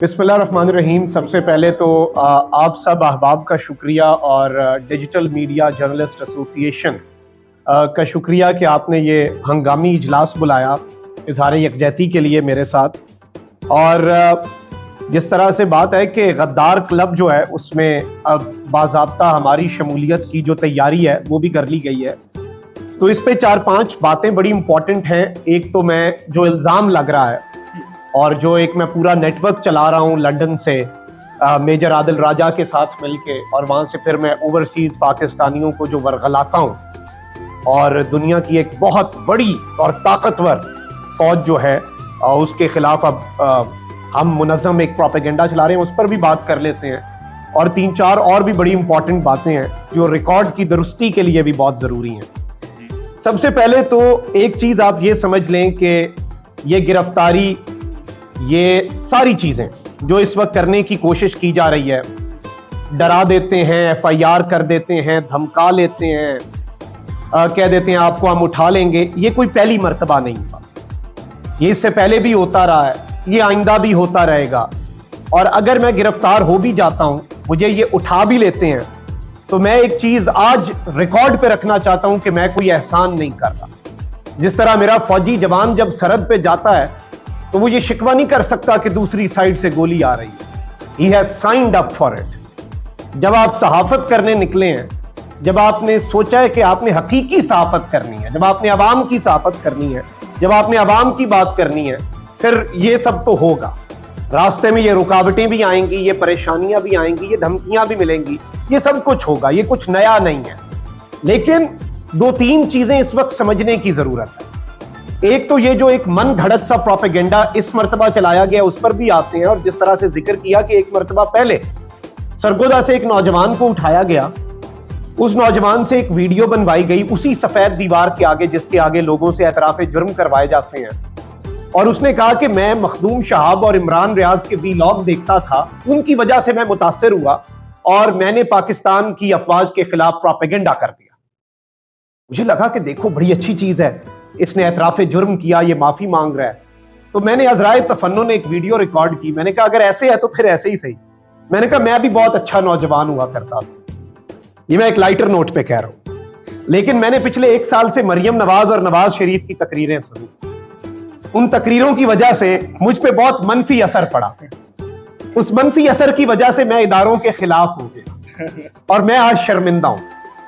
बिस्मिल्लाहिर्रहमानिर्रहीम। सबसे पहले तो आप सब अहबाब का शुक्रिया और डिजिटल मीडिया जर्नलिस्ट एसोसिएशन का शुक्रिया कि आपने ये हंगामी इजलास बुलाया इजहार यकजहती के लिए मेरे साथ। और जिस तरह से बात है कि गद्दार क्लब जो है उसमें अब बाज़ाब्ता हमारी शमूलियत की जो तैयारी है वो भी कर ली गई है। तो इस पे 4-5 बातें बड़ी इंपॉर्टेंट हैं। एक तो मैं जो इल्ज़ाम लग रहा है और जो एक मैं पूरा नेटवर्क चला रहा हूँ लंदन से मेजर आदिल राजा के साथ मिलके, और वहाँ से फिर मैं ओवरसीज़ पाकिस्तानियों को जो वरगलाता हूँ, और दुनिया की एक बहुत बड़ी और ताकतवर फौज जो है उसके खिलाफ अब हम मुनज़्ज़म एक प्रोपेगेंडा चला रहे हैं, उस पर भी बात कर लेते हैं। और 3-4 और भी बड़ी इंपॉर्टेंट बातें हैं जो रिकॉर्ड की दुरुस्ती के लिए भी बहुत ज़रूरी हैं। सबसे पहले तो एक चीज़ आप ये समझ लें कि ये गिरफ्तारी, ये सारी चीज़ें जो इस वक्त करने की कोशिश की जा रही है, डरा देते हैं, FIR कर देते हैं, धमका लेते हैं, कह देते हैं आपको हम उठा लेंगे, ये कोई पहली मर्तबा नहीं हुआ। ये इससे पहले भी होता रहा है, ये आइंदा भी होता रहेगा। और अगर मैं गिरफ्तार हो भी जाता हूं, मुझे ये उठा भी लेते हैं, तो मैं एक चीज़ आज रिकॉर्ड पे रखना चाहता हूं कि मैं कोई एहसान नहीं कर रहा। जिस तरह मेरा फौजी जवान जब सरहद पे जाता है तो वो ये शिकवा नहीं कर सकता कि दूसरी साइड से गोली आ रही है। He has signed up for it। जब आप सहाफत करने निकले हैं, जब आपने सोचा है कि आपने हकीकी सहाफत करनी है, जब आपने अवाम की सहाफत करनी है, जब आपने अवाम की बात करनी है, फिर ये सब तो होगा। रास्ते में ये रुकावटें भी आएंगी, ये परेशानियां भी आएंगी, ये धमकियां भी मिलेंगी, ये सब कुछ होगा, ये कुछ नया नहीं है। लेकिन 2-3 चीजें इस वक्त समझने की जरूरत है। एक तो ये जो एक मन घड़त सा प्रोपेगेंडा इस मर्तबा चलाया गया, उस पर भी आते हैं। और जिस तरह से जिक्र किया कि एक मर्तबा पहले सरगोदा से एक नौजवान को उठाया गया, उस नौजवान से एक वीडियो बनवाई गई उसी सफेद दीवार के आगे जिसके आगे लोगों से एतराफे जुर्म करवाए जाते हैं, और उसने कहा कि मैं मखदूम शहाब और इमरान रियाज के वीलॉग देखता था, उनकी वजह से मैं मुतासिर हुआ और मैंने पाकिस्तान की अफवाज के खिलाफ प्रोपेगेंडा कर दिया। मुझे लगा कि देखो बड़ी अच्छी चीज है, इसने एतराफे जुर्म किया, ये माफी मांग रहा है। तो मैंने अज़राए तफन्नुन एक वीडियो रिकॉर्ड की। मैंने कहा अगर ऐसे है तो फिर ऐसे ही सही। मैंने कहा मैं भी बहुत अच्छा नौजवान हुआ करता था, ये मैं एक लाइटर नोट पे कह रहा हूं, लेकिन मैंने पिछले 1 साल से मरियम नवाज और नवाज शरीफ की तकरीरें सुनी। उन तकरीरों की वजह से मुझ पे बहुत मनफी असर पड़ा। उस मनफी असर की वजह से मैं इदारों के खिलाफ हो गया और मैं आज शर्मिंदा हूं।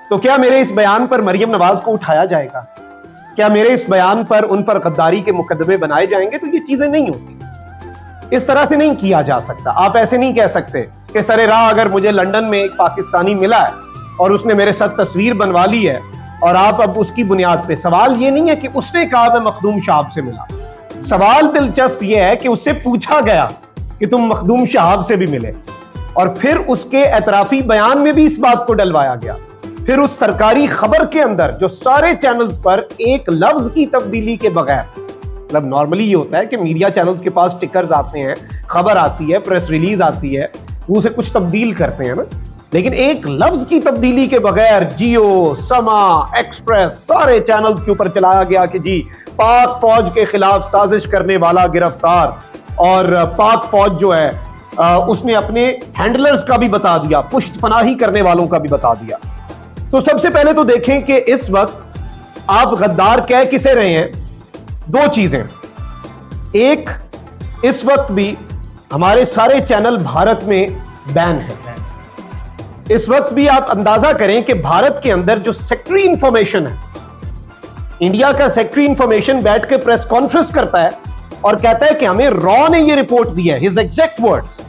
तो क्या मेरे इस बयान पर मरियम नवाज को उठाया जाएगा? क्या मेरे इस बयान पर उन पर गद्दारी के मुकदमे बनाए जाएंगे? तो ये चीजें नहीं होती, इस तरह से नहीं किया जा सकता। आप ऐसे नहीं कह सकते कि सरे राह अगर मुझे लंदन में एक पाकिस्तानी मिला है और उसने मेरे साथ तस्वीर बनवा ली है और आप अब उसकी बुनियाद पे। सवाल ये नहीं है कि उसने कहा मैं मखदूम शहाब से मिला, सवाल दिलचस्प यह है कि उससे पूछा गया कि तुम मखदूम शहाब से भी मिले, और फिर उसके एतराफी बयान में भी इस बात को डलवाया गया। फिर उस सरकारी खबर के अंदर जो सारे चैनल्स पर एक लफ्ज की तब्दीली के बगैर, मतलब नॉर्मली ये होता है कि मीडिया चैनल्स के पास टिकर्स आते हैं, खबर आती है, प्रेस रिलीज आती है, वो उसे कुछ तब्दील करते हैं ना, लेकिन एक लफ्ज की तब्दीली के बगैर जियो, समा, एक्सप्रेस सारे चैनल्स के ऊपर चलाया गया कि जी पाक फौज के खिलाफ साजिश करने वाला गिरफ्तार। और पाक फौज जो है उसने अपने हैंडलर्स का भी बता दिया, पुष्टपनाही करने वालों का भी बता दिया। तो सबसे पहले तो देखें कि इस वक्त आप गद्दार कह किसे रहे हैं। 2 चीजें। एक, इस वक्त भी हमारे सारे चैनल भारत में बैन है। इस वक्त भी आप अंदाजा करें कि भारत के अंदर जो सेक्रेटरी इंफॉर्मेशन है, इंडिया का सेक्रेटरी इंफॉर्मेशन बैठ के प्रेस कॉन्फ्रेंस करता है और कहता है कि हमें रॉ ने यह रिपोर्ट दी है, हिज एग्जैक्ट वर्ड्स,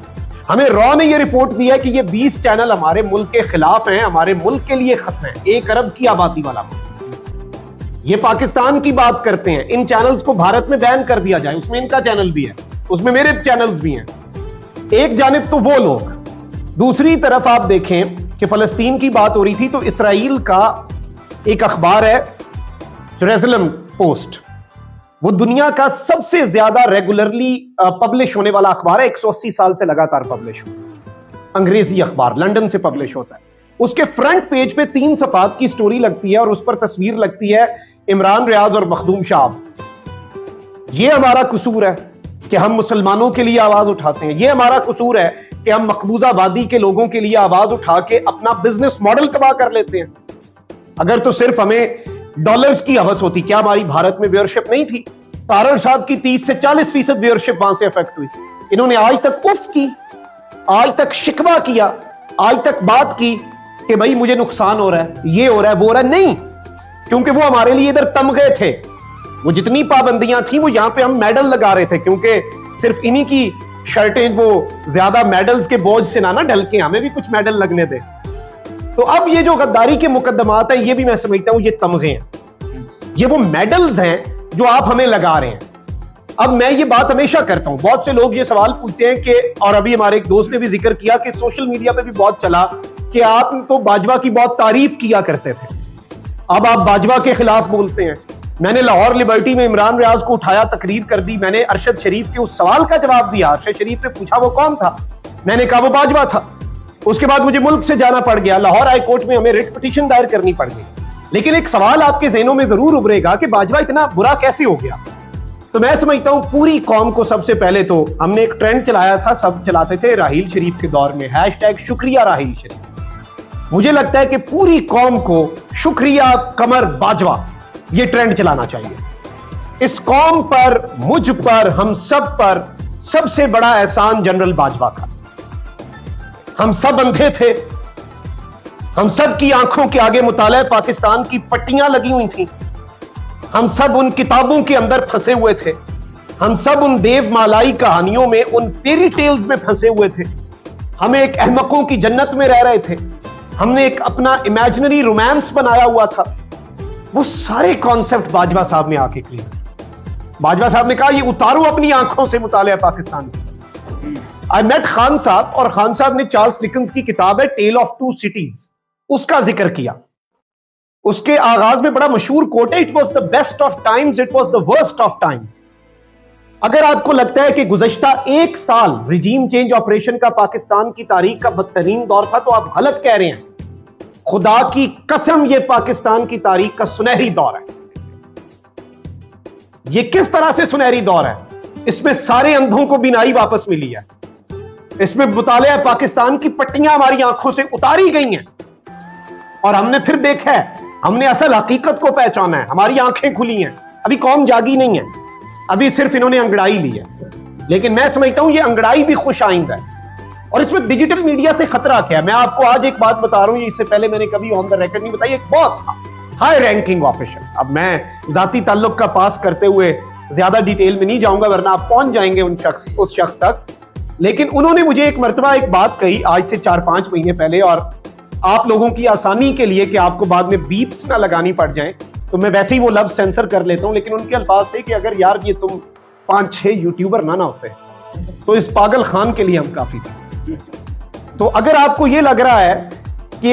हमें रॉ ने यह रिपोर्ट दी है कि ये 20 चैनल हमारे मुल्क के खिलाफ हैं, हमारे मुल्क के लिए खत्म है। 1 अरब की आबादी वाला मुल्क, ये पाकिस्तान की बात करते हैं। इन चैनल्स को भारत में बैन कर दिया जाए, उसमें इनका चैनल भी है, उसमें मेरे चैनल्स भी हैं। एक जानिब तो वो लोग, दूसरी तरफ आप देखें कि फलस्तीन की बात हो रही थी तो इसराइल का एक अखबार है जेरूसलम पोस्ट, वो दुनिया का सबसे ज्यादा रेगुलरली पब्लिश होने वाला अखबार है, 180 साल से लगातार पब्लिश होता है, अंग्रेजी अखबार, लंदन से पब्लिश होता है। उसके फ्रंट पेज पे 3 सफात की स्टोरी लगती है और उस पर तस्वीर लगती है इमरान रियाज और मखदूम शहाब। ये हमारा कसूर है कि हम मुसलमानों के लिए आवाज उठाते हैं। ये हमारा कसूर है कि हम मकबूजा वादी के लोगों के लिए आवाज उठा के अपना बिजनेस मॉडल तबाह कर लेते हैं। अगर तो सिर्फ हमें डॉलर्स की हवस होती, क्या हमारी भारत में व्यूअरशिप नहीं थी? तारड़ साहब की 30 से 40% व्यूअरशिप वहां से अफेक्ट हुई। इन्होंने आज तक उफ की, आज तक शिकवा किया, आज तक बात की कि भाई मुझे नुकसान हो रहा है, ये हो रहा है, वो हो रहा है। नहीं, क्योंकि वो हमारे लिए इधर तमगे थे। वो जितनी पाबंदियां थी वो यहां पे हम मेडल लगा रहे थे, क्योंकि सिर्फ इन्हीं की शर्टें वो ज्यादा मेडल्स के बोझ से ना ढल के हमें भी कुछ मेडल लगने दे। तो अब ये जो गद्दारी के मुकदमात हैं, ये भी मैं समझता हूं ये तमगे हैं, ये वो मेडल्स हैं जो आप हमें लगा रहे हैं। अब मैं ये बात हमेशा करता हूं, बहुत से लोग ये सवाल पूछते हैं कि, और अभी हमारे एक दोस्त ने भी जिक्र किया कि सोशल मीडिया पे भी बहुत चला कि आप तो बाजवा की बहुत तारीफ किया करते थे, अब आप बाजवा के खिलाफ बोलते हैं। मैंने लाहौर लिबर्टी में इमरान रियाज को उठाया, तकरीर कर दी, मैंने अरशद शरीफ के उस सवाल का जवाब दिया। अरशद शरीफ ने पूछा वो कौन था, मैंने कहा वो बाजवा था। उसके बाद मुझे मुल्क से जाना पड़ गया, लाहौर हाई कोर्ट में हमें रिट पिटीशन दायर करनी पड़ गई। लेकिन एक सवाल आपके ज़हनों में जरूर उभरेगा कि बाजवा इतना बुरा कैसे हो गया। तो मैं समझता हूं पूरी कौम को सबसे पहले तो हमने एक ट्रेंड चलाया था, सब चलाते थे राहील शरीफ के दौर में, हैशटैग शुक्रिया राहील शरीफ। मुझे लगता है कि पूरी कौम को शुक्रिया कमर बाजवा ये ट्रेंड चलाना चाहिए। इस कौम पर, मुझ पर, हम सब पर सबसे बड़ा एहसान जनरल बाजवा का। हम सब अंधे थे, हम सब की आंखों के आगे मुताले पाकिस्तान की पट्टियां लगी हुई थी, हम सब उन किताबों के अंदर फंसे हुए थे, हम सब उन देवमालाई कहानियों में, उन फेरी टेल्स में फंसे हुए थे। हमें एक अहमकों की जन्नत में रह रहे थे, हमने एक अपना इमेजिनरी रोमांस बनाया हुआ था। वो सारे कॉन्सेप्ट बाजवा साहब ने आके क्लियर। बाजवा साहब ने कहा ये उतारो अपनी आंखों से मुताले पाकिस्तान की। आई मेट खान साहब, और खान साहब ने चार्ल्स डिकन्स की किताब है टेल ऑफ टू सिटीज, उसका जिक्र किया। उसके आगाज में बड़ा मशहूर कोट है, it was the best of times, it was the worst of times. अगर आपको लगता है कि गुज़श्ता एक साल रिजीम चेंज ऑपरेशन का पाकिस्तान की तारीख का बदतरीन दौर था, तो आप गलत कह रहे हैं। खुदा की कसम ये पाकिस्तान की तारीख का सुनहरी दौर है। ये किस तरह से सुनहरी दौर है? इसमें सारे अंधों को बिनाई वापस मिली है, इसमें मुताले पाकिस्तान की पट्टियां हमारी आंखों से उतारी गई हैं, और हमने फिर देखा है, हमने असल हकीकत को पहचाना है, हमारी आंखें खुली हैं। अभी कौम जागी नहीं है, अभी सिर्फ इन्होंने अंगड़ाई ली है। लेकिन मैं समझता हूं ये अंगड़ाई भी खुश आइंदा है। और इसमें डिजिटल मीडिया से खतरा क्या है? मैं आपको आज एक बात बता रहा हूं, इससे पहले मैंने कभी ऑन द रिकॉर्ड नहीं बताई। एक बहुत हाई रैंकिंग ऑफिसर, अब मैं जाती ताल्लुक का पास करते हुए ज्यादा डिटेल में नहीं जाऊंगा वरना आप पहुंच जाएंगे उस शख्स तक, लेकिन उन्होंने मुझे एक मर्तबा एक बात कही आज से 4-5 महीने पहले, और आप लोगों की आसानी के लिए कि आपको बाद में बीप्स ना लगानी पड़ जाए तो मैं वैसे ही वो लफ्ज सेंसर कर लेता हूं। लेकिन उनके अल्फाज थे कि अगर यार ये तुम 5-6 यूट्यूबर ना होते तो इस पागल खान के लिए हम काफी थे। तो अगर आपको ये लग रहा है कि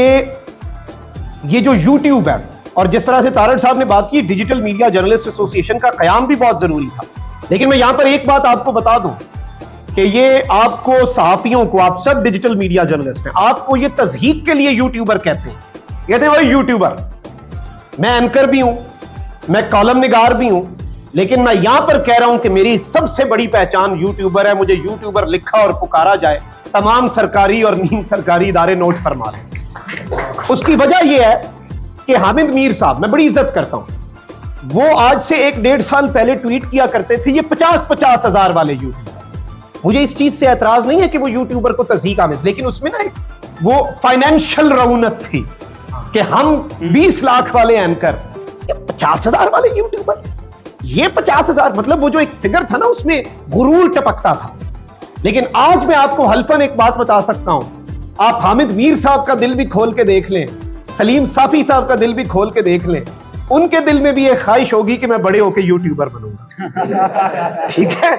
ये जो यूट्यूब है, और जिस तरह से तारड़ साहब ने बात की, डिजिटल मीडिया जर्नलिस्ट एसोसिएशन का कयाम भी बहुत जरूरी था। लेकिन मैं यहां पर एक बात आपको बता दूं कि ये आपको सहाफियों को, आप सब डिजिटल मीडिया जर्नलिस्ट हैं, आपको ये तज़हीक के लिए यूट्यूबर कहते हैं भाई यूट्यूबर। मैं एंकर भी हूं, मैं कॉलम निगार भी हूं, लेकिन मैं यहां पर कह रहा हूं कि मेरी सबसे बड़ी पहचान यूट्यूबर है। मुझे यूट्यूबर लिखा और पुकारा जाए, तमाम सरकारी और नीम सरकारी इदारे नोट फरमा लें। उसकी वजह यह है कि हामिद मीर साहब, मैं बड़ी इज्जत करता हूं, वो आज से 1-1.5 साल पहले ट्वीट किया करते थे ये 50-50 हजार वाले यूट्यूबर। मुझे इस चीज से एतराज नहीं है कि वो यूट्यूबर को तज़हीक आमिज़, लेकिन उसमें ना वो फाइनेंशियल रऊनत थी कि हम 20 लाख वाले एंकर, 50,000 वाले यूट्यूबर, ये 50,000, मतलब वो जो एक फिगर था ना उसमें गुरूर टपकता था। लेकिन आज मैं आपको हल्फन एक बात बता सकता हूं, आप हामिद मीर साहब का दिल भी खोल के देख लें, सलीम साफी साहब का दिल भी खोल के देख लें, उनके दिल में भी एक ख्वाहिश होगी कि मैं बड़े होकर यूट्यूबर बनूंगा। ठीक है?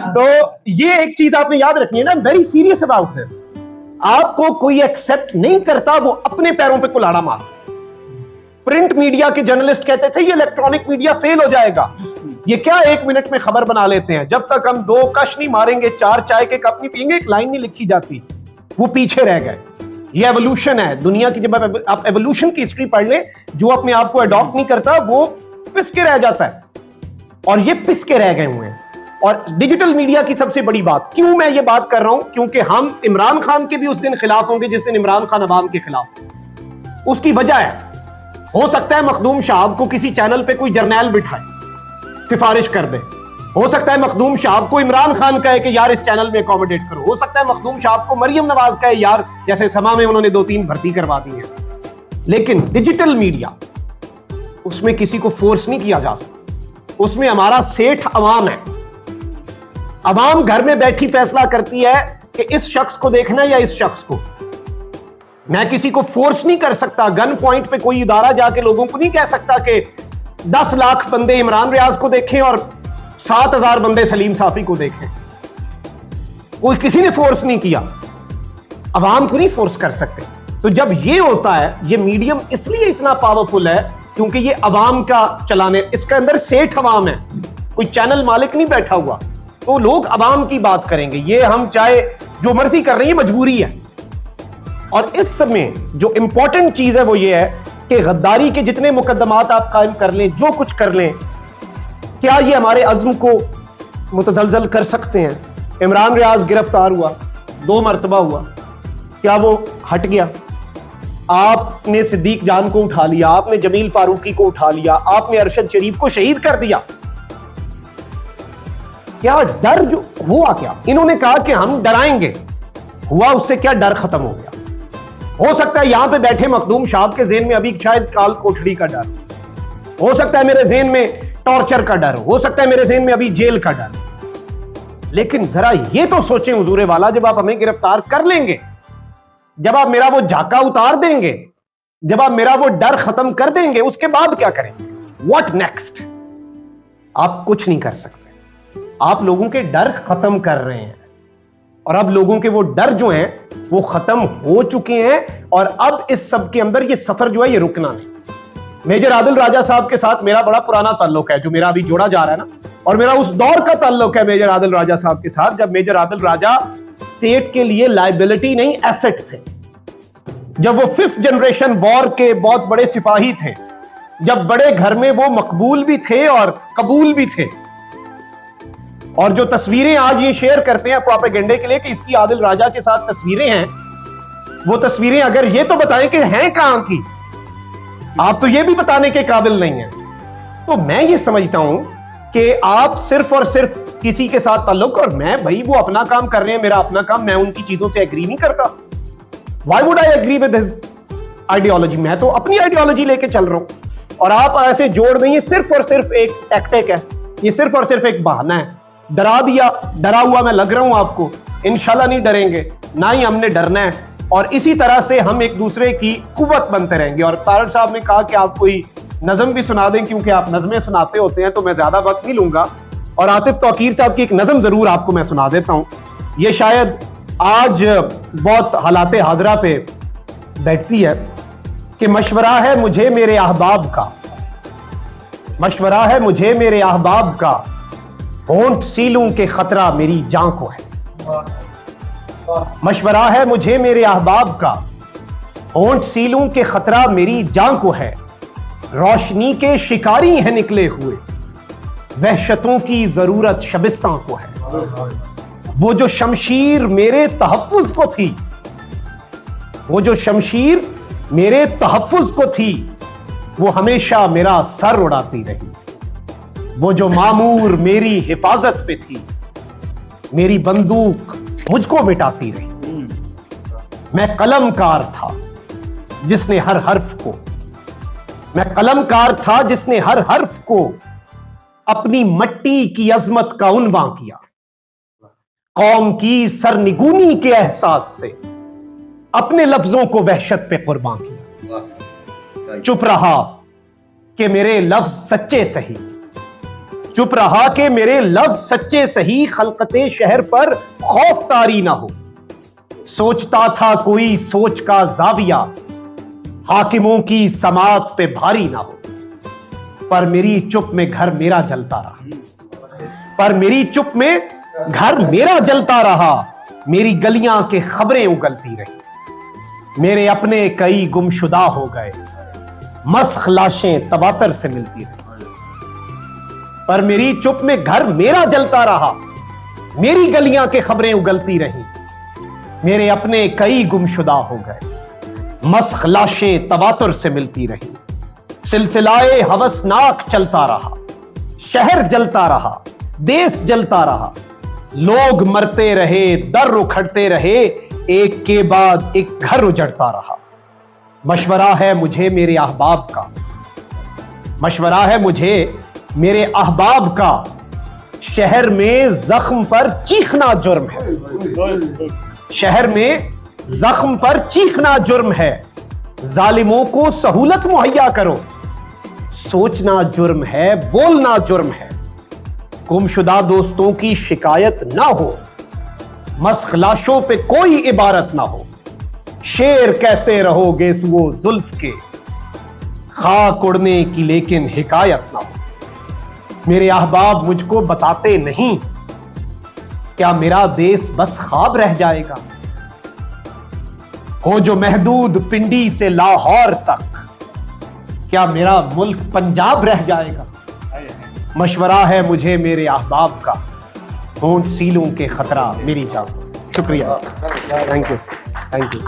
तो ये एक चीज आपने याद रखनी है ना, वेरी सीरियस अबाउट दिस। आपको कोई एक्सेप्ट नहीं करता, वो अपने पैरों पे कुल्हाड़ा मार। प्रिंट मीडिया के जर्नलिस्ट कहते थे ये इलेक्ट्रॉनिक मीडिया फेल हो जाएगा, ये क्या 1 मिनट में खबर बना लेते हैं, जब तक हम 2 कश नहीं मारेंगे, 4 चाय के कप नहीं पिएंगे, एक लाइन नहीं लिखी जाती। वो पीछे रह गए। ये एवोल्यूशन है दुनिया की। जब आप एवोल्यूशन की हिस्ट्री पढ़ लें, जो अपने आप को अडॉप्ट नहीं करता वो पिसके रह जाता है, और ये पिसके रह गए हुए हैं। और डिजिटल मीडिया की सबसे बड़ी बात, क्यों मैं ये बात कर रहा हूं, क्योंकि हम इमरान खान के भी उस दिन खिलाफ होंगे जिस दिन इमरान खान अवाम के खिलाफ। उसकी वजह है, हो सकता है मखदूम शाहब को किसी चैनल पे कोई जर्नैल बिठाए, सिफारिश कर दे। हो सकता है मखदूम शाहब को इमरान खान कहे कि यार इस चैनल में अकोमोडेट करो। हो सकता है मखदूम शाहब को मरियम नवाज कहे यार, जैसे समा में उन्होंने 2-3 भर्ती करवा दी है। लेकिन डिजिटल मीडिया, उसमें किसी को फोर्स नहीं किया जा सकता। उसमें हमारा सेठ अवाम है। अवाम घर में बैठी फैसला करती है कि इस शख्स को देखना है या इस शख्स को। मैं किसी को फोर्स नहीं कर सकता। गन पॉइंट पे कोई इदारा जाके लोगों को नहीं कह सकता कि 10 लाख बंदे इमरान रियाज को देखें और 7,000 बंदे सलीम साफी को देखें। कोई किसी ने फोर्स नहीं किया, अवाम को नहीं फोर्स कर सकते। तो जब ये होता है, ये मीडियम इसलिए इतना पावरफुल है क्योंकि ये अवाम का चलाने, इसके अंदर सेठ अवाम है, कोई चैनल मालिक नहीं बैठा हुआ। तो लोग अवाम की बात करेंगे। ये हम चाहे जो मर्जी कर रहे हैं, मजबूरी है। और इस समय जो इंपॉर्टेंट चीज है वो ये है कि गद्दारी के जितने मुकदमात आप कायम कर लें, जो कुछ कर लें, क्या ये हमारे अज़्म को मुतज़लज़ल कर सकते हैं? इमरान रियाज गिरफ्तार हुआ, 2 मरतबा हुआ, क्या वो हट गया? आपने सिद्दीक जान को उठा लिया, आपने जमील फारूकी को उठा लिया, आपने अरशद शरीफ को शहीद कर दिया। क्या डर जो हुआ, क्या इन्होंने कहा कि हम डराएंगे, हुआ उससे क्या डर खत्म हो गया? हो सकता है यहां पे बैठे मखदूम साहब के ज़हन में अभी शायद काल कोठड़ी का डर हो सकता है, मेरे ज़हन में टॉर्चर का डर हो सकता है, मेरे ज़हन में अभी जेल का डर। लेकिन जरा ये तो सोचें हुजूर वाला, जब आप हमें गिरफ्तार कर लेंगे, जब आप मेरा वो झाका उतार देंगे, जब आप मेरा वो डर खत्म कर देंगे, उसके बाद क्या करेंगे? What next? आप कुछ नहीं कर सकते। आप लोगों के डर खत्म कर रहे हैं और अब लोगों के वो डर जो हैं वो खत्म हो चुके हैं। और अब इस सब के अंदर ये सफर जो है ये रुकना नहीं। मेजर आदिल राजा साहब के साथ मेरा बड़ा पुराना ताल्लुक है, जो मेरा अभी जोड़ा जा रहा है ना, और मेरा उस दौर का ताल्लुक है मेजर आदिल राजा साहब के साथ जब मेजर आदिल राजा स्टेट के लिए लायबिलिटी नहीं एसेट थे, जब वो 5th जनरेशन वॉर के बहुत बड़े सिपाही थे, जब बड़े घर में वो मकबूल भी थे और कबूल भी थे। और जो तस्वीरें आज ये शेयर करते हैं प्रोपेगेंडे के लिए कि इसकी आदिल राजा के साथ तस्वीरें हैं, वो तस्वीरें अगर ये तो बताएं कि हैं कहां की, आप तो ये भी बताने के काबिल नहीं है। तो मैं ये समझता हूं कि आप सिर्फ और सिर्फ किसी के साथ ताल्लुक, और मैं भाई वो अपना काम कर रहे हैं, मेरा अपना काम, मैं उनकी चीजों से एग्री नहीं करता। Why would I agree with his ideology? मैं तो अपनी आइडियोलॉजी लेके चल रहा हूं। और आप ऐसे जोड़ देंगे, सिर्फ और सिर्फ एक टैक्टिक है, ये सिर्फ और सिर्फ एक बहाना है। डरा दिया, डरा हुआ मैं लग रहा हूं आपको, इंशाल्लाह नहीं डरेंगे, ना ही हमने डरना है। और इसी तरह से हम एक दूसरे की कुव्वत बनते रहेंगे। और तारड़ साहब ने कहा कि आप कोई नज़म भी सुना दें, क्योंकि आप नज़में सुनाते होते हैं, तो मैं ज्यादा वक्त नहीं लूंगा। और आतिफ तौकीर साहब की एक नज़म जरूर आपको मैं सुना देता हूं। ये शायद आज बहुत हालात हाजरा पे बैठती है कि मशवरा है मुझे मेरे अहबाब का, मशवरा है मुझे मेरे अहबाब का, होंठ सीलूं के खतरा मेरी जान को है। मशवरा है मुझे मेरे अहबाब का, होंठ सीलूं के खतरा मेरी जान को है। रोशनी के शिकारी हैं निकले हुए, वहशतों की जरूरत शबिस्तां को है। वो जो शमशीर मेरे तहफ्फुज को थी, वो जो शमशीर मेरे तहफ्फुज को थी, वो हमेशा मेरा सर उड़ाती रही। वो जो मामूर मेरी हिफाजत पे थी, मेरी बंदूक मुझको मिटाती रही। मैं कलमकार था जिसने हर हर्फ को, मैं कलमकार था जिसने हर हर्फ को अपनी मट्टी की अजमत का उन्वां किया। कौम की सरनिगूनी के एहसास से अपने लफ्जों को वहशत पे कुर्बान किया। चुप रहा कि मेरे लफ्ज सच्चे सही, चुप रहा कि मेरे लफ्ज सच्चे सही, खलकते शहर पर खौफ तारी ना हो। सोचता था कोई सोच का जाविया, हाकिमों की समात पे भारी ना हो। पर मेरी चुप में घर मेरा जलता रहा, पर मेरी चुप में घर मेरा जलता रहा। मेरी गलियां के खबरें उगलती रही, मेरे अपने कई गुमशुदा हो गए, मस्ख लाशें तवातर से मिलती रही। पर मेरी चुप में घर मेरा जलता रहा। मेरी गलियां के खबरें उगलती रहीं, मेरे अपने कई गुमशुदा हो गए। मस्ख लाशें तवातुर से मिलती रही, सिलसिलाए हवसनाक चलता रहा। शहर जलता रहा, देश जलता रहा, लोग मरते रहे, दर उखड़ते रहे, एक के बाद एक घर उजड़ता रहा। मशवरा है मुझे मेरे अहबाब का, मशवरा है मुझे मेरे अहबाब का, शहर में जख्म पर चीखना जुर्म है। शहर में जख्म पर चीखना जुर्म है। जालिमों को सहूलत मुहैया करो, सोचना जुर्म है, बोलना जुर्म है। गुमशुदा दोस्तों की शिकायत ना हो, मस्ख लाशों पे कोई इबारत ना हो। शेर कहते रहोगे सुओ जुल्फ के, खाक उड़ने की लेकिन हिकायत ना हो। मेरे अहबाब मुझको बताते नहीं, क्या मेरा देश बस ख्वाब रह जाएगा? हो जो महदूद पिंडी से लाहौर तक, क्या मेरा मुल्क पंजाब रह जाएगा? मशवरा है मुझे मेरे अहबाब का, होंठ सीलों के खतरा मेरी जान। शुक्रिया, थैंक यू, थैंक यू।